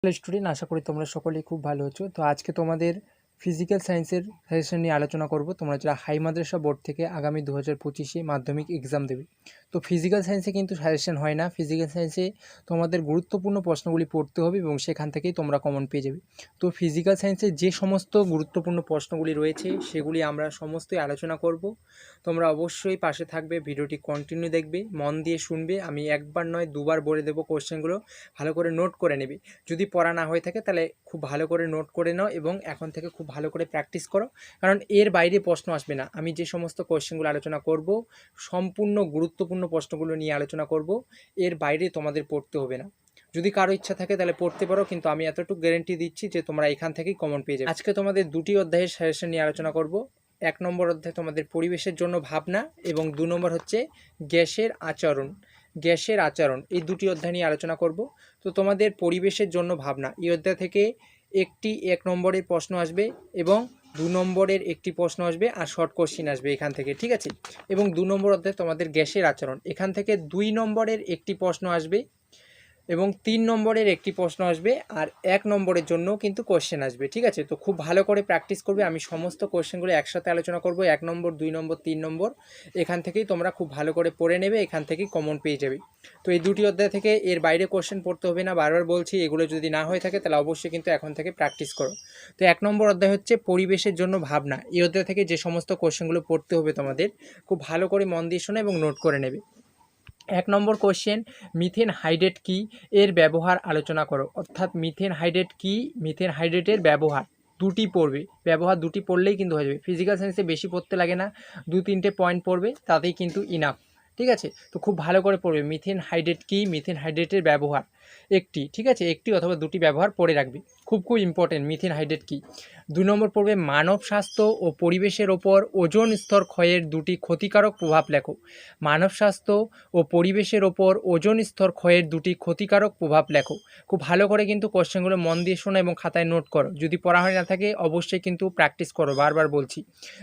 Hello student, আশা করি তোমরা সকলেই খুব ভালো আছো। তো আজকে তোমাদের ফিজিক্যাল সায়েন্সের সাজেশন নিয়ে আলোচনা করব। তোমরা যারা হাই মাদ্রাসা বোর্ড থেকে আগামী 2025-এ মাধ্যমিক এক্সাম দেবে, তো ফিজিক্যাল সায়েন্সে কিন্তু সাজেশন হয় না। ফিজিক্যাল সায়েন্সে তোমাদের গুরুত্বপূর্ণ প্রশ্নগুলি পড়তে হবে এবং সেখান থেকেই তোমরা কমন পেয়ে যাবে। তো ফিজিক্যাল সায়েন্সে যে সমস্ত গুরুত্বপূর্ণ প্রশ্নগুলি রয়েছে সেগুলি আমরা সমস্তই আলোচনা করব। তোমরা অবশ্যই পাশে থাকবে, ভিডিওটি কন্টিনিউ দেখবে, মন দিয়ে শুনবে। আমি একবার নয় দুবার বলে দেবো, কোশ্চেনগুলো ভালো করে নোট করে নেবে। যদি পড়া না হয়ে থাকে তাহলে খুব ভালো করে নোট করে নাও এবং এখন থেকে খুব ভালো করে প্র্যাকটিস করো, কারণ এর বাইরে প্রশ্ন আসবে না। আমি যে সমস্ত কোশ্চেনগুলো আলোচনা করব সম্পূর্ণ গুরুত্বপূর্ণ প্রশ্নগুলো নিয়ে আলোচনা করব, এর বাইরে তোমাদের পড়তে হবে না। যদি কারো ইচ্ছা থাকে তাহলে পড়তে পারো, কিন্তু আমি এতটুকু গ্যারেন্টি দিচ্ছি যে তোমরা এখান থেকেই কমন পেয়ে যাবে। আজকে তোমাদের দুটি অধ্যায়ের সাজেশন নিয়ে আলোচনা করব। 1 নম্বর অধ্যায় তোমাদের পরিবেশের জন্য ভাবনা এবং 2 নম্বর হচ্ছে গ্যাসের আচরণ। এই দুটি অধ্যায় নিয়ে আলোচনা করব। তো তোমাদের পরিবেশের জন্য ভাবনা এই অধ্যায় থেকে 1 নম্বরের প্রশ্ন আসবে এবং 2 নম্বরের একটি প্রশ্ন আসবে আর শর্ট কোশ্চিন আসবে এখান থেকে, ঠিক আছে। এবং 2 নম্বর অধ্যায় তোমাদের গ্যাসের আচরণ, এখান থেকে 2 নম্বরের একটি প্রশ্ন আসবে এবং 3 নম্বরের একটি প্রশ্ন আসবে আর 1 নম্বরের জন্য কিন্তু কোশ্চেন আসবে, ঠিক আছে। তো খুব ভালো করে প্র্যাকটিস করবে। আমি সমস্ত কোশ্চেনগুলো একসাথে আলোচনা করব, 1 নম্বর 2 নম্বর 3 নম্বর। এখান থেকেই তোমরা খুব ভালো করে পড়ে নেবে, এখান থেকেই কমন পেয়ে যাবে। তো এই দুটি অধ্যায় থেকে এর বাইরে কোশ্চেন পড়তে হবে না, বারবার বলছি। এগুলো যদি না হয়ে থাকে তাহলে অবশ্যই কিন্তু এখন থেকে প্র্যাকটিস করো। তো 1 নম্বর অধ্যায় হচ্ছে পরিবেশের জন্য ভাবনা। এই অধ্যায় থেকে যে সমস্ত কোশ্চেনগুলো পড়তে হবে তোমাদের খুব ভালো করে মন দিয়ে শোনো এবং নোট করে নেবে। 1 নম্বর কোশ্চেন, মিথেন হাইড্রেট কি, এর ব্যবহার আলোচনা করো। অর্থাৎ মিথেন হাইড্রেট কি, মিথেন হাইড্রেটের ব্যবহার দুটি পড়বে। ব্যবহার দুটি পড়লেই কিন্তু হয়ে যাবে। ফিজিক্যাল সায়েন্সে বেশি পড়তে লাগে না, 2-3টে পয়েন্ট পড়বে, তাতেই কিন্তু ইনাফ, ঠিক আছে। তো খুব ভালো করে পড়বে। মিথেন হাইড্রেট কি, মিথেন হাইড্রেটের ব্যবহার একটি, ঠিক আছে, একটি অথবা দুটি ব্যবহার পড়ে রাখবে, খুব ইম্পর্টেন্ট। মিথেন হাইড্রেট কি। 2 নম্বর পড়বে মানব স্বাস্থ্য ও পরিবেশের ওপর ওজোন স্তর ক্ষয়ের দুটি ক্ষতিকারক প্রভাব লেখো। মানব স্বাস্থ্য ও পরিবেশের ওপর ওজোন স্তর ক্ষয়ের দুটি ক্ষতিকারক প্রভাব লেখো। খুব ভালো করে কিন্তু কোশ্চেনগুলো মন দিয়ে শোনো এবং খাতায় নোট করো। যদি পড়া হয়ে না থাকে অবশ্যই কিন্তু প্র্যাকটিস করো, বারবার বলছি।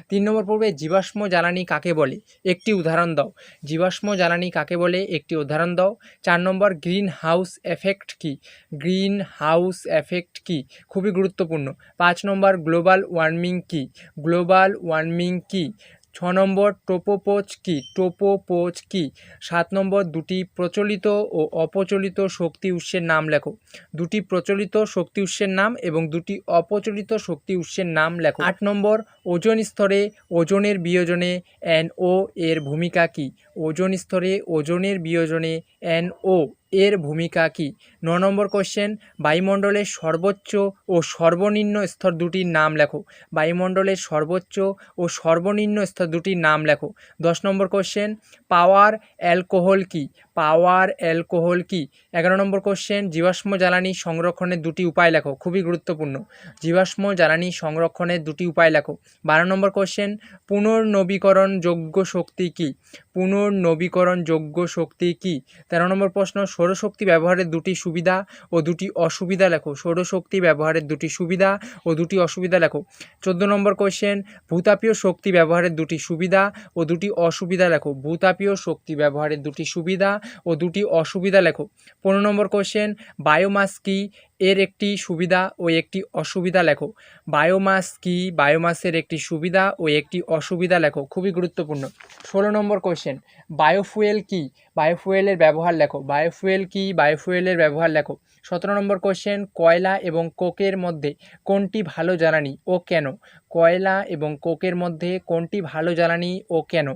3 নম্বর পড়বে জীবাশ্ম জ্বালানি কাকে বলে, একটি উদাহরণ দাও। জীবাশ্ম জ্বালানি কাকে বলে, একটি উদাহরণ দাও। 4 নম্বর গ্রিন হাউস এফেক্ট কি, গ্রিন হাউস এফেক্ট কি, খুবই গুরুত্বপূর্ণ। 5 নম্বর গ্লোবাল ওয়ার্মিং কি, গ্লোবাল ওয়ার্মিং কি। 6 নম্বর টোপোপোজ কি, টোপোপোজ কি। 7 নম্বর দুটি প্রচলিত ও অপ্রচলিত শক্তি উৎসের নাম লেখো। দুটি প্রচলিত শক্তি উৎসের নাম এবং দুটি অপ্রচলিত শক্তি উৎসের নাম লেখো। 8 নম্বর ওজোন স্তরে ওজোনের বিয়োজনে NO এর ভূমিকা কি, ওজোন স্তরে ওজোনের বিয়োজনে NO এর ভূমিকা কি। 9 নম্বর কোশ্চেন, বায়ুমণ্ডলের সর্বোচ্চ ও সর্বনিম্ন স্তর দুটির নাম লেখো। বায়ুমণ্ডলের সর্বোচ্চ ও সর্বনিম্ন স্তর দুটির নাম লেখো। 10 নম্বর কোশ্চেন, পাওয়ার অ্যালকোহল কি, পাওয়ার অ্যালকোহল কি। 11 নম্বর কোশ্চেন, জীবাশ্ম জ্বালানি সংরক্ষণের দুটি উপায় লেখো, খুবই গুরুত্বপূর্ণ। জীবাশ্ম জ্বালানি সংরক্ষণের দুটি উপায় লেখো। 12 নম্বর কোশ্চেন, পুনর্নবীকরণযোগ্য শক্তি কি, পুনর্নবীকরণযোগ্য শক্তি কি। 13 নম্বর প্রশ্ন, সৌরশক্তি ব্যবহারের দুটি সুবিধা ও দুটি অসুবিধা লেখো। সৌরশক্তি ব্যবহারের দুটি সুবিধা ও দুটি অসুবিধা লেখো। 14 নম্বর কোশ্চেন, ভূতাপীয় শক্তি ব্যবহারের দুটি সুবিধা ও দুটি অসুবিধা লেখো। ভূতাপীয় শক্তি ব্যবহারের দুটি সুবিধা ও দুটি অসুবিধা লেখো। 15 নম্বর কোশ্চেন, বায়োমাস কি, এর একটি সুবিধা ও একটি অসুবিধা লেখো। বায়োমাস কি, বায়োমাসের একটি সুবিধা ও একটি অসুবিধা লেখো, খুবই গুরুত্বপূর্ণ। 16 নম্বর কোশ্চেন, বায়োফুয়েল কি, বায়োফুয়েলের ব্যবহার লেখো। বায়োফুয়েল কি, বায়োফুয়েলের ব্যবহার লেখো। 17 নম্বর কোশ্চেন, কয়লা এবং কোকের মধ্যে কোনটি ভালো জ্বালানি ও কেন। কয়লা এবং কোকের মধ্যে কোনটি ভালো জ্বালানি ও কেন।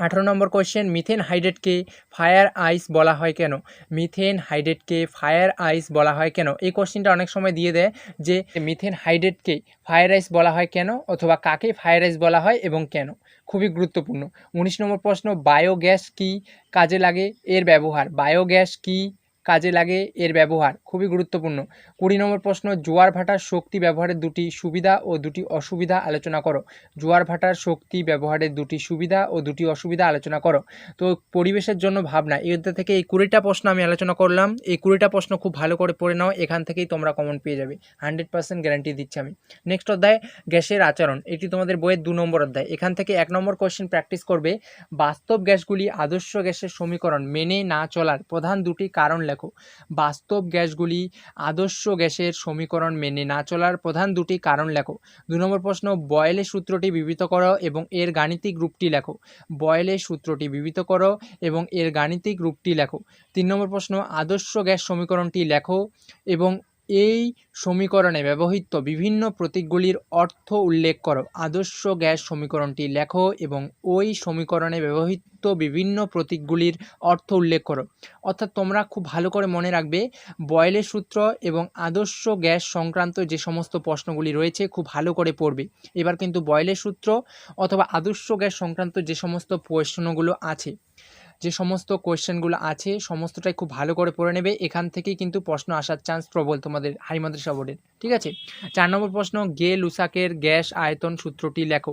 18 নম্বর কোশ্চেন, মিথেন হাইড্রেটকে ফায়ার আইস বলা হয় কেন। মিথেন হাইড্রেটকে ফায়ার আইস বলা হয় কেন। এই কোশ্চেনটা অনেক সময় দিয়ে দেয় যে মিথেন হাইড্রেটকে ফায়ার আইস বলা হয় কেন, অথবা কাকে ফায়ার আইস বলা হয় এবং কেন, খুবই গুরুত্বপূর্ণ। 19 নম্বর প্রশ্ন, বায়োগ্যাস কি, কাজে লাগে, এর ব্যবহার। বায়োগ্যাস কি, কাজে লাগে, এর ব্যবহার, খুবই গুরুত্বপূর্ণ। 20 নম্বর প্রশ্ন, জোয়ার ভাটার শক্তি ব্যবহারের দুটি সুবিধা ও দুটি অসুবিধা আলোচনা করো। জোয়ার ভাটার শক্তি ব্যবহারের দুটি সুবিধা ও দুটি অসুবিধা আলোচনা করো। তো পরিবেশের জন্য ভাবনা এই অধ্যায় থেকে এই 20টা প্রশ্ন আমি আলোচনা করলাম। এই 20টা প্রশ্ন খুব ভালো করে পড়ে নাও, এখান থেকেই তোমরা কমন পেয়ে যাবে, 100% গ্যারান্টি দিচ্ছি আমি। নেক্সট অধ্যায় গ্যাসের আচরণ, এটি তোমাদের বইয়ের 2 নম্বর অধ্যায়। এখান থেকে 1 নম্বর কোশ্চেন প্র্যাকটিস করবে, বাস্তব গ্যাসগুলি আদর্শ গ্যাসের সমীকরণ মেনে না চলার প্রধান দুটি কারণ লেখো। বাস্তব গ্যাসগুলি আদর্শ গ্যাসের সমীকরণ মেনে না চলার প্রধান দুটি কারণ লেখো। 2 নম্বর প্রশ্ন, বয়েলের সূত্রটি বিবৃত করো এবং এর গাণিতিক রূপটি লেখো। বয়েলের সূত্রটি বিবৃত করো এবং এর গাণিতিক রূপটি লেখো। 3 নম্বর প্রশ্ন, আদর্শ গ্যাস সমীকরণটি লেখো এবং এই সমীকরণে ব্যবহৃত বিভিন্ন প্রতীকগুলির অর্থ উল্লেখ করো। আদর্শ গ্যাস সমীকরণটি লেখো এবং ওই সমীকরণে ব্যবহৃত বিভিন্ন প্রতীকগুলির অর্থ উল্লেখ করো। অর্থাৎ তোমরা খুব ভালো করে মনে রাখবে, বয়েলের সূত্র এবং আদর্শ গ্যাস সংক্রান্ত যে সমস্ত প্রশ্নগুলি রয়েছে খুব ভালো করে পড়বে। এবার কিন্তু বয়েলের সূত্র অথবা আদর্শ গ্যাস সংক্রান্ত যে সমস্ত প্রশ্নগুলো আছে, যে সমস্ত কোয়েশ্চেনগুলো আছে সমস্তটাই খুব ভালো করে পড়ে নেবে। এখান থেকেই কিন্তু প্রশ্ন আসার চান্স প্রবল তোমাদের হাই মাদ্রাসা বোর্ডের, ঠিক আছে। 4 নম্বর প্রশ্ন, গে লুসাকের গ্যাস আয়তন সূত্রটি লেখো।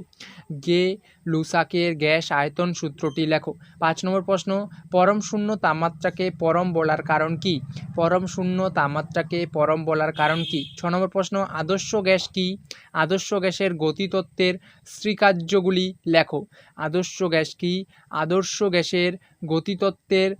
গে লুসাকের গ্যাস আয়তন সূত্রটি লেখো। 5 নম্বর প্রশ্ন, পরম শূন্য তাপমাত্রাকে পরম বলার কারণ কি? পরম শূন্য তাপমাত্রাকে পরম বলার কারণ কি? 6 নম্বর প্রশ্ন, আদর্শ গ্যাস কি? আদর্শ গ্যাসের গতিতত্ত্বের শ্রীকার্যগুলি লেখো। আদর্শ গ্যাস কি? আদর্শ গ্যাসের গতিতত্ত্বের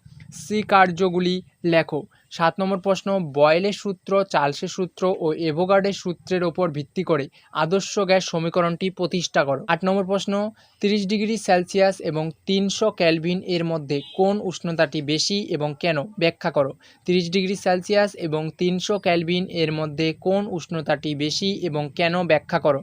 শ্রীকার্যগুলি লেখো। 7 নম্বর প্রশ্ন, বয়েলের সূত্র, চার্লসের সূত্র ও অ্যাভোগাড্রোর সূত্রের ওপর ভিত্তি করে আদর্শ গ্যাস সমীকরণটি প্রতিষ্ঠা করো। 8 নম্বর প্রশ্ন, 30 ডিগ্রি সেলসিয়াস এবং 300 কেলভিন এর মধ্যে কোন উষ্ণতাটি বেশি এবং কেন? ব্যাখ্যা করো। 30 ডিগ্রি সেলসিয়াস এবং 300 কেলভিন এর মধ্যে কোন উষ্ণতাটি বেশি এবং কেন? ব্যাখ্যা করো।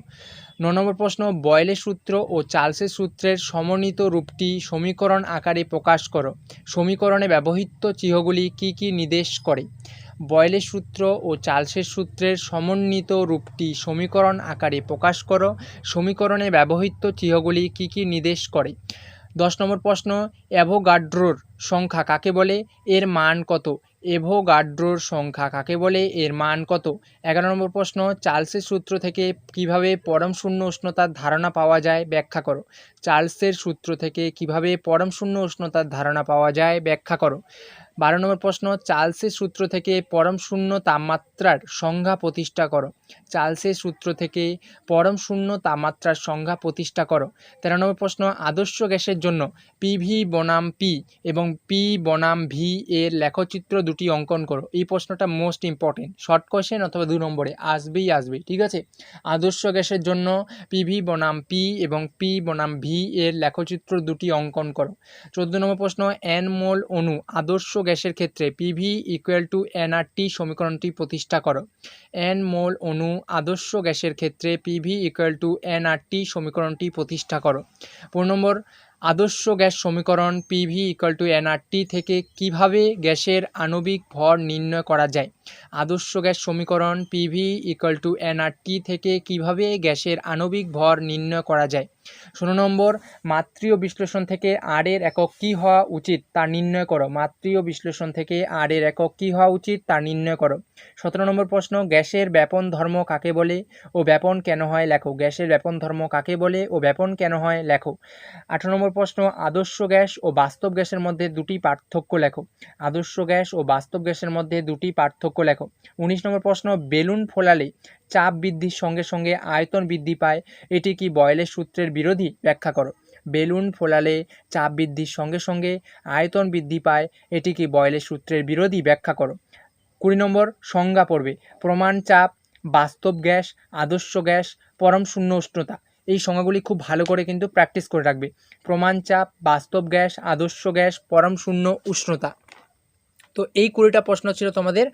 9 নম্বর প্রশ্ন, বয়েলের সূত্র ও চার্লসের সূত্রের সমন্বিত রূপটি সমীকরণ আকারে প্রকাশ করো। সমীকরণে ব্যবহৃত চিহ্নগুলি কী কী নির্দেশ করে? বয়েলের সূত্র ও চার্লসের সূত্রের সমন্বিত রূপটি সমীকরণ আকারে প্রকাশ করো। সমীকরণে ব্যবহৃত চিহ্নগুলি কী কী নির্দেশ করে? 10 নম্বর প্রশ্ন, অ্যাভোগাড্রোর সংখ্যা কাকে বলে? এর মান কত? অ্যাভোগাড্রোর সংখ্যা কাকে বলে? এর মান কত? 11 নম্বর প্রশ্ন, চার্লসের সূত্র থেকে কিভাবে পরম শূন্য উষ্ণতার ধারণা পাওয়া যায়? ব্যাখ্যা করো। চার্লসের সূত্র থেকে কিভাবে পরম শূন্য উষ্ণতার ধারণা পাওয়া যায়? ব্যাখ্যা করো। 12 নম্বর প্রশ্ন, চার্লসের সূত্র থেকে পরম শূন্য তাপমাত্রার সংজ্ঞা প্রতিষ্ঠা করো। চার্লসের সূত্র থেকে পরম শূন্য তাপমাত্রার সংজ্ঞা প্রতিষ্ঠা করো। 13 নম্বর প্রশ্ন, আদর্শ গ্যাসের জন্য পিভি বনাম পি এবং পি বনাম ভি এর লেখচিত্র দুটি অঙ্কন করো। এই প্রশ্নটা মোস্ট ইম্পর্টেন্ট, শর্ট কোয়েশ্চেন অথবা 2 নম্বরে আসবেই আসবে, ঠিক আছে। আদর্শ গ্যাসের জন্য পিভি বনাম পি এবং পি বনাম ভি এর লেখচিত্র দুটি অঙ্কন করো। 14 নম্বর প্রশ্ন, এন মোল অণু আদর্শ গ্যাসের ক্ষেত্রে পিভি ইকুয়াল টু এনআরটি সমীকরণটি প্রতিষ্ঠা করো। এন মোল অণু আদর্শ গ্যাসের ক্ষেত্রে পিভি ইকুয়াল টু এনআরটি সমীকরণটি প্রতিষ্ঠা করো। 15 নম্বর, আদর্শ গ্যাস সমীকরণ পিভি ইকুয়াল টু এনআরটি থেকে কিভাবে গ্যাসের আণবিক ভর নির্ণয় করা যায়? আদর্শ গ্যাস সমীকরণ পিভি ইকুয়াল টু এনআরটি থেকে কিভাবে গ্যাসের আণবিক ভর নির্ণয় করা যায়? 16 নম্বর, মাত্রীয় বিশ্লেষণ থেকে আর এর একক কী হওয়া উচিত তা নির্ণয় করো। মাত্রীয় বিশ্লেষণ থেকে আর এর একক কী হওয়া উচিত তা নির্ণয় করো। 17 নম্বর প্রশ্ন, গ্যাসের ব্যাপন ধর্ম কাকে বলে ও ব্যাপন কেন হয়? লেখো। গ্যাসের ব্যাপন ধর্ম কাকে বলে ও ব্যাপন কেন হয়? লেখো। 18 নম্বর প্রশ্ন, আদর্শ গ্যাস ও বাস্তব গ্যাসের মধ্যে দুটি পার্থক্য লেখো। আদর্শ গ্যাস ও বাস্তব গ্যাসের মধ্যে দুটি পার্থক্য লেখো। 19 নম্বর প্রশ্ন, বেলুন ফোলালে চাপ বৃদ্ধির সঙ্গে সঙ্গে আয়তন বৃদ্ধি পায়, এটি কি বয়েলের সূত্রের বিরোধী? ব্যাখ্যা করো। বেলুন ফোলালে চাপ বৃদ্ধির সঙ্গে সঙ্গে আয়তন বৃদ্ধি পায়, এটি কি বয়েলের সূত্রের বিরোধী? ব্যাখ্যা করো। 20 নম্বর, সংজ্ঞা পড়বে। প্রমাণ চাপ, বাস্তব গ্যাস, আদর্শ গ্যাস, পরম শূন্য উষ্ণতা, এই সংজ্ঞাগুলি খুব ভালো করে কিন্তু প্র্যাকটিস করে রাখবে। প্রমাণ চাপ, বাস্তব গ্যাস, আদর্শ গ্যাস, পরম শূন্য উষ্ণতা। তো এই 20টা প্রশ্ন ছিল তোমাদের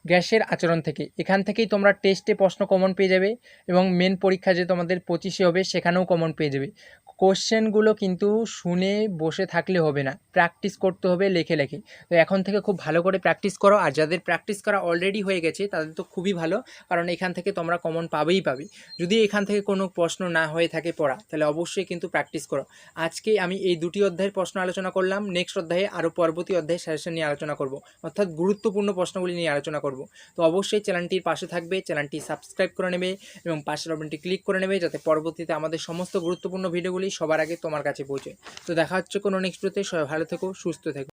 গ্যাসের আচরণ থেকে। এখান থেকেই তোমরা টেস্টে প্রশ্ন কমন পেয়ে যাবে এবং মেন পরীক্ষা যে তোমাদের 25-এ হবে সেখানেও কমন পেয়ে যাবে। কোশ্চেনগুলো কিন্তু শুনে বসে থাকলে হবে না, প্র্যাকটিস করতে হবে লেখে লেখে। তো এখন থেকে খুব ভালো করে প্র্যাকটিস করো, আর যাদের প্র্যাকটিস করা অলরেডি হয়ে গেছে তাদের তো খুবই ভালো, কারণ এখান থেকে তোমরা কমন পাবেই পাবে। যদি এখান থেকে কোনো প্রশ্ন না হয়ে থাকে পড়া, তাহলে অবশ্যই কিন্তু প্র্যাকটিস করো। আজকে আমি এই 2টি অধ্যায়ের প্রশ্ন আলোচনা করলাম, নেক্সট অধ্যায়ে আরও পরবর্তী অধ্যায়ে সাজেশন নিয়ে আলোচনা করব, অর্থাৎ গুরুত্বপূর্ণ প্রশ্নগুলি নিয়ে আলোচনা করব। তো অবশ্যই চ্যানেলটির পাশে থাকবে, চ্যানেলটি সাবস্ক্রাইব করে নেবে এবং পাশের বাটনটি ক্লিক করে নেবে, যাতে পরবর্তীতে আমাদের সমস্ত গুরুত্বপূর্ণ ভিডিওগুলি সবার আগে তোমার কাছে পৌঁছে। তো দেখা হচ্ছে কোনো নেক্সট ভিডিওতে। সবাই ভালো থেকো, সুস্থ থেকো।